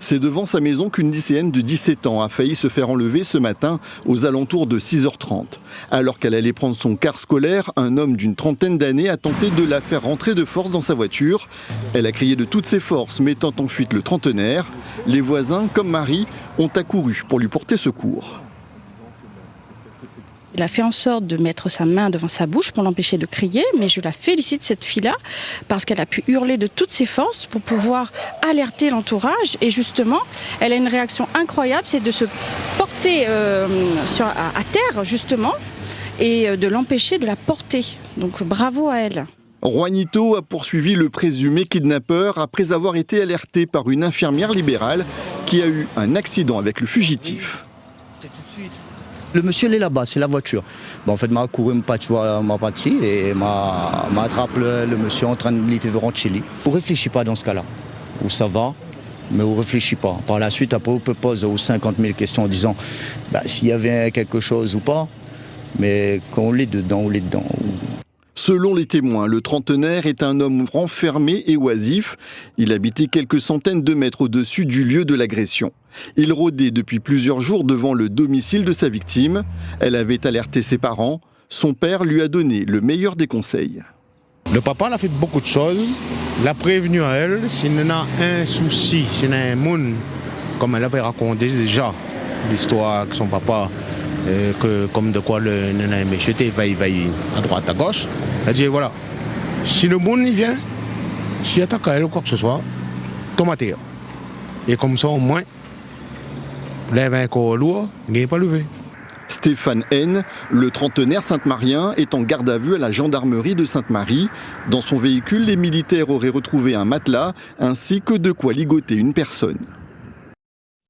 C'est devant sa maison qu'une lycéenne de 17 ans a failli se faire enlever ce matin aux alentours de 6h30. Alors qu'elle allait prendre son car scolaire, un homme d'une trentaine d'années a tenté de la faire rentrer de force dans sa voiture. Elle a crié de toutes ses forces, mettant en fuite le trentenaire. Les voisins, comme Marie, ont accouru pour lui porter secours. Il a fait en sorte de mettre sa main devant sa bouche pour l'empêcher de crier, mais je la félicite, cette fille-là, parce qu'elle a pu hurler de toutes ses forces pour pouvoir alerter l'entourage. Et justement, elle a une réaction incroyable, c'est de se porter à terre, justement, et de l'empêcher de la porter. Donc bravo à elle. Juanito a poursuivi le présumé kidnappeur après avoir été alerté par une infirmière libérale qui a eu un accident avec le fugitif. Le monsieur il est là-bas, c'est la voiture. En fait, m'a couru ma partie et m'a attrapé le monsieur en train de rentrer chez lui. On ne réfléchit pas dans ce cas-là. Où ça va, mais on ne réfléchit pas. Par la suite, après, on peut poser aux 50 000 questions en disant s'il y avait quelque chose ou pas. Mais quand on est dedans, on est dedans. Selon les témoins, le trentenaire est un homme renfermé et oisif. Il habitait quelques centaines de mètres au-dessus du lieu de l'agression. Il rôdait depuis plusieurs jours devant le domicile de sa victime. Elle avait alerté ses parents. Son père lui a donné le meilleur des conseils. Le papa a fait beaucoup de choses. L'a prévenu à elle. S'il y a un souci, s'il y a un monde, comme elle avait raconté déjà l'histoire avec son papa, comme de quoi le nana monsieur va-y à droite, à gauche. Elle dit voilà, si le monde y vient, s'il attaque à elle ou quoi que ce soit, tomatez. Et comme ça, au moins, lève un corps lourd, il n'est pas levé. Stéphane N, le trentenaire sainte-marien, est en garde à vue à la gendarmerie de Sainte-Marie. Dans son véhicule, les militaires auraient retrouvé un matelas ainsi que de quoi ligoter une personne.